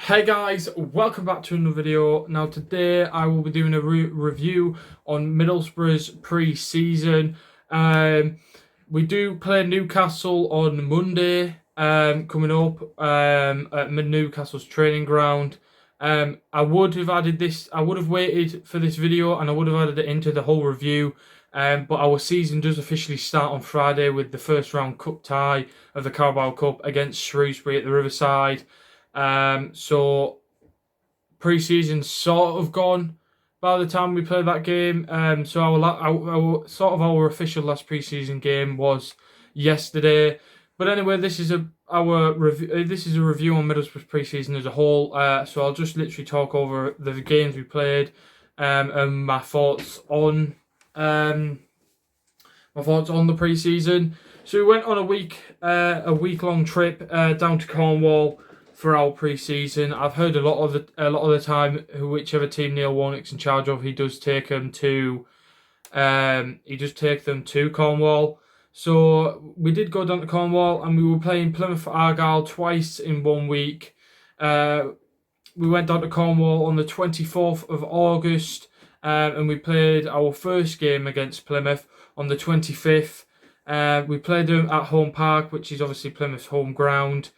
Hey guys, welcome back to another video. Now today I will be doing a review on Middlesbrough's pre-season. We do play Newcastle on Monday coming up at Newcastle's training ground. I would have added this, I would have waited for this video and I would have added it into the whole review. But our season does officially start on Friday with the first round cup tie of the Carabao Cup against Shrewsbury at the Riverside. So pre-season's sort of gone by the time we play that game. So our sort of our official last pre-season game was yesterday. But anyway, this is a review on Middlesbrough's pre-season as a whole. So I'll just literally talk over the games we played, and my thoughts on the pre-season. So we went on a week-long trip down to Cornwall for our pre-season. I've heard a lot of the time, whichever team Neil Warnock's in charge of, he does take them to Cornwall. So we did go down to Cornwall, and we were playing Plymouth Argyle twice in 1 week. We went down to Cornwall on the 24th of August, and we played our first game against Plymouth on the 25th. We played them at Home Park, which is obviously Plymouth's home ground.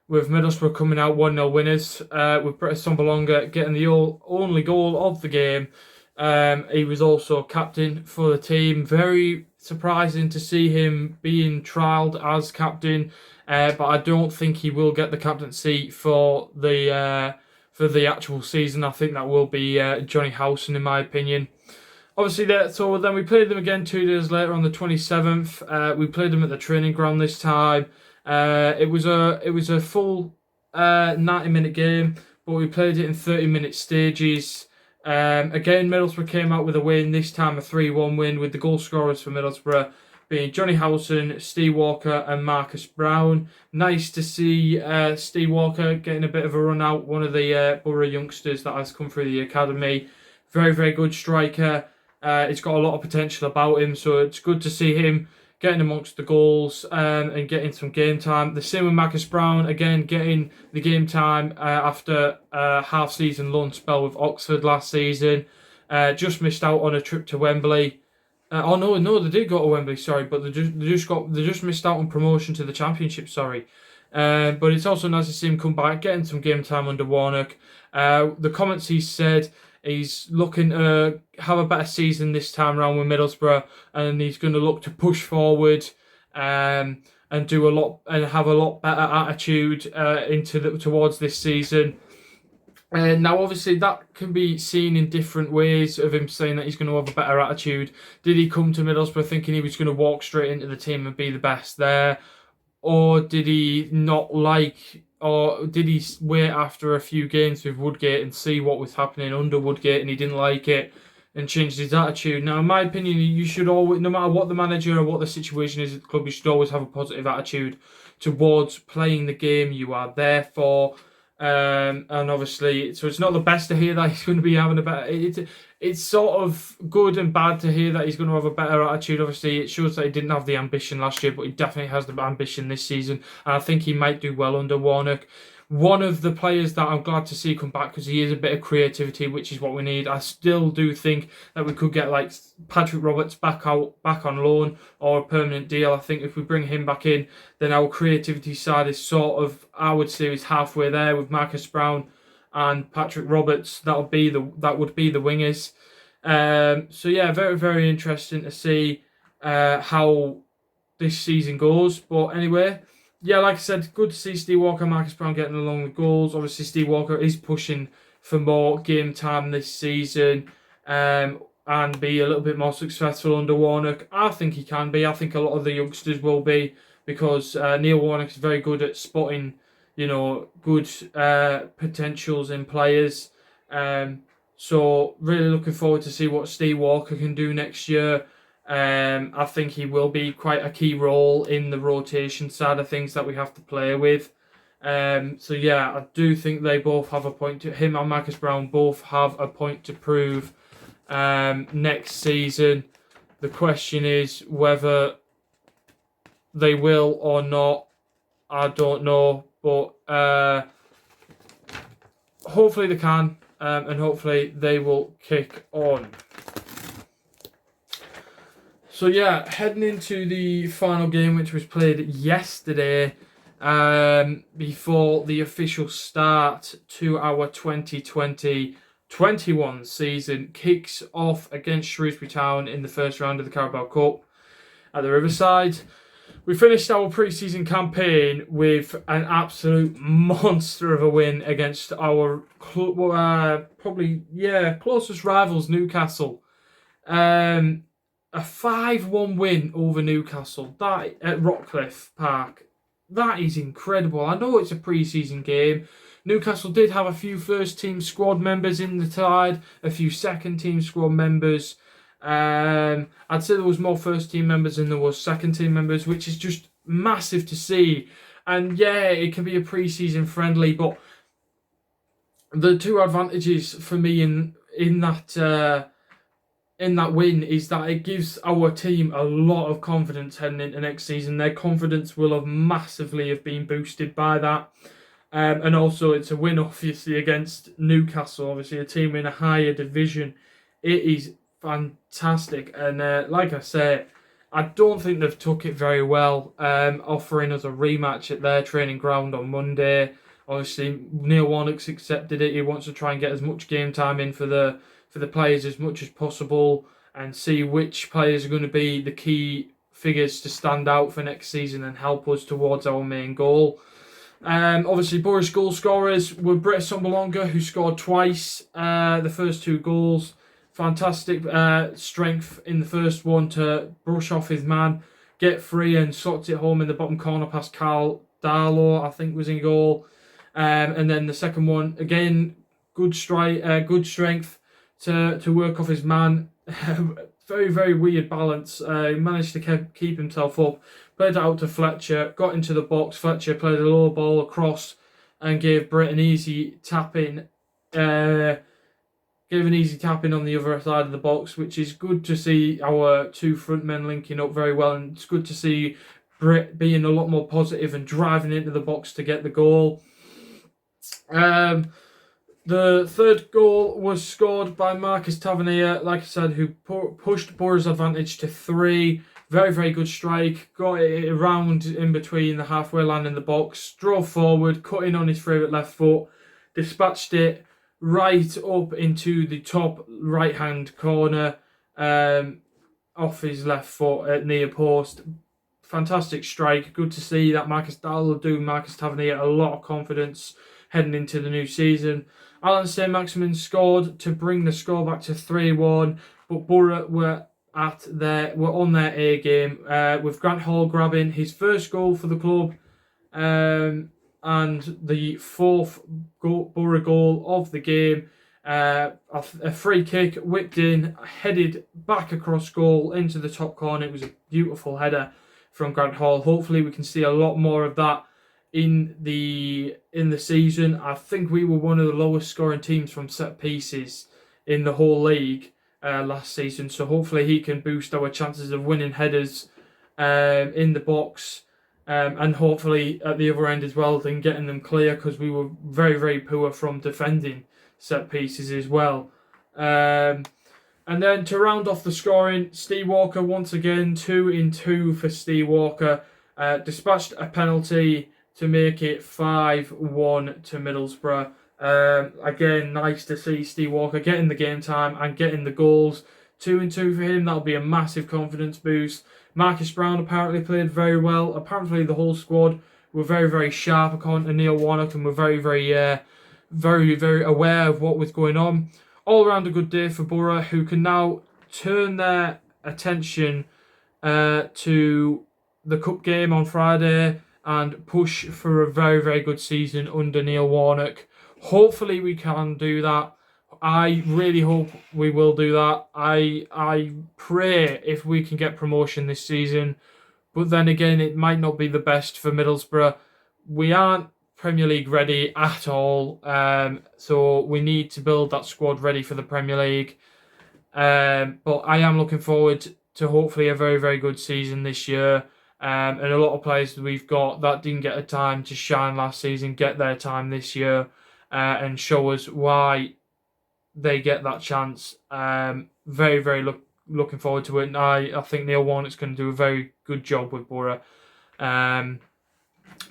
With Middlesbrough coming out 1-0 winners, with Britt Assombalonga getting the only goal of the game. He was also captain for the team. Very surprising to see him being trialled as captain, but I don't think he will get the captaincy for the actual season. I think that will be Johnny Howson, in my opinion. Obviously, so then we played them again 2 days later on the 27th. We played them at the training ground this time. It was a full 90-minute game, but we played it in 30-minute stages. Again, Middlesbrough came out with a win, this time a 3-1 win, with the goal scorers for Middlesbrough being Johnny Howson, Steve Walker and Marcus Brown. Nice to see Steve Walker getting a bit of a run out, one of the Borough youngsters that has come through the academy. Very, very good striker. He's got a lot of potential about him, so it's good to see him getting amongst the goals and getting some game time. The same with Marcus Brown, again getting the game time after a half-season loan spell with Oxford last season. Just missed out on a trip to Wembley. No, they did go to Wembley. Sorry, but they just missed out on promotion to the Championship. Sorry, but it's also nice to see him come back, getting some game time under Warnock. The comments he said, he's looking to have a better season this time around with Middlesbrough, and he's going to look to push forward and do a lot and have a lot better attitude towards this season. Now, obviously, that can be seen in different ways of him saying that he's going to have a better attitude. Did he come to Middlesbrough thinking he was going to walk straight into the team and be the best there, or did he not like? Or did he wait after a few games with Woodgate and see what was happening under Woodgate and he didn't like it and changed his attitude? Now, in my opinion, you should always, no matter what the manager or what the situation is at the club, you should always have a positive attitude towards playing the game you are there for. And obviously, so it's not the best to hear that he's going to be having a better... It's sort of good and bad to hear that he's going to have a better attitude. Obviously, it shows that he didn't have the ambition last year, but he definitely has the ambition this season. And I think he might do well under Warnock. One of the players that I'm glad to see come back, because he is a bit of creativity, which is what we need. I still do think that we could get like Patrick Roberts back on loan or a permanent deal. I think if we bring him back in, then our creativity side is sort of, I would say, is halfway there with Marcus Brown and Patrick Roberts. That would be the wingers. So yeah, very, very interesting to see how this season goes. But anyway, yeah, like I said, good to see Steve Walker and Marcus Brown getting along with goals. Obviously, Steve Walker is pushing for more game time this season and be a little bit more successful under Warnock. I think he can be. I think a lot of the youngsters will be, because Neil Warnock is very good at spotting, good potentials in players. So really looking forward to see what Steve Walker can do next year. I think he will be quite a key role in the rotation side of things that we have to play with. So yeah, I do think they both have a point him and Marcus Brown both have a point to prove next season. The question is whether they will or not. I don't know, but hopefully they can, and hopefully they will kick on. So yeah, heading into the final game, which was played yesterday, before the official start to our 2020-21 season kicks off against Shrewsbury Town in the first round of the Carabao Cup at the Riverside. We finished our pre-season campaign with an absolute monster of a win against our closest rivals, Newcastle. A 5-1 win over Newcastle that at Rockcliffe Park. That is incredible. I know it's a pre-season game. Newcastle did have a few first-team squad members in the side, a few second-team squad members. I'd say there was more first-team members than there was second-team members, which is just massive to see. And yeah, it can be a pre-season friendly, but the two advantages for me in that win is that it gives our team a lot of confidence heading into next season. Their confidence will have massively been boosted by that. And also it's a win, obviously, against Newcastle, obviously a team in a higher division. It is fantastic. And like I say, I don't think they've took it very well, offering us a rematch at their training ground on Monday. Obviously, Neil Warnock's accepted it. He wants to try and get as much game time in for the players as much as possible and see which players are going to be the key figures to stand out for next season and help us towards our main goal. Obviously, Borough's goal scorers were Britt Sombalonga, who scored twice, the first two goals. Fantastic strength in the first one to brush off his man, get free and slots it home in the bottom corner past Carl Darlow, I think was in goal. And then the second one, again, good strength to work off his man. Very, very weird balance. He managed to keep himself up. Played it out to Fletcher, got into the box. Fletcher played a low ball across and gave Britt an easy tap in. Gave an easy tap in on the other side of the box, which is good to see our two front men linking up very well. And it's good to see Britt being a lot more positive and driving into the box to get the goal. The third goal was scored by Marcus Tavernier, like I said, who pushed Borough's advantage to 3. Very, very good strike. Got it around in between the halfway line and the box. Drove forward, cut in on his favourite left foot. Dispatched it right up into the top right-hand corner off his left foot at near post. Fantastic strike. Good to see that that'll do Marcus Tavernier a lot of confidence heading into the new season. Alan Saint-Maximin scored to bring the score back to 3-1, but Borough were on their A game, with Grant Hall grabbing his first goal for the club, and the fourth Borough goal of the game. A free kick whipped in, headed back across goal into the top corner. It was a beautiful header from Grant Hall. Hopefully we can see a lot more of that in the season. I think we were one of the lowest scoring teams from set pieces in the whole league last season, so hopefully he can boost our chances of winning headers in the box, and hopefully at the other end as well, then getting them clear, because we were very, very poor from defending set pieces as well. And then to round off the scoring, Steve Walker once again, 2 in 2 for Steve Walker, dispatched a penalty to make it 5-1 to Middlesbrough. Again, nice to see Steve Walker getting the game time and getting the goals. 2 in 2 for him. That'll be a massive confidence boost. Marcus Brown apparently played very well. Apparently the whole squad were very, very sharp according to Neil Warnock, and were very, very aware of what was going on. All around a good day for Borough, who can now turn their attention to the cup game on Friday and push for a very, very good season under Neil Warnock. Hopefully we can do that. I really hope we will do that. I pray if we can get promotion this season. But then again, it might not be the best for Middlesbrough. We aren't Premier League ready at all. So we need to build that squad ready for the Premier League. But I am looking forward to hopefully a very, very good season this year. And a lot of players that we've got that didn't get a time to shine last season get their time this year. and show us why they get that chance. Very, very looking forward to it. And I think Neil Warnock's going to do a very good job with Borough.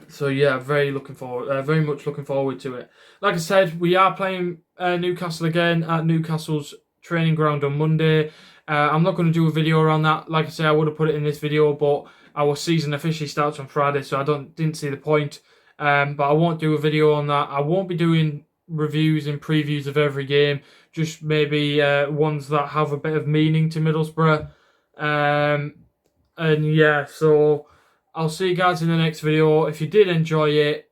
So yeah, very much looking forward to it. Like I said, we are playing Newcastle again at Newcastle's training ground on Monday. I'm not going to do a video around that. Like I said, I would have put it in this video, but our season officially starts on Friday, so I didn't see the point. But I won't do a video on that. I won't be doing reviews and previews of every game. Just maybe ones that have a bit of meaning to Middlesbrough. And yeah, so I'll see you guys in the next video. If you did enjoy it,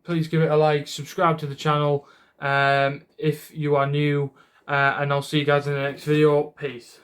please give it a like, subscribe to the channel if you are new, and I'll see you guys in the next video. Peace.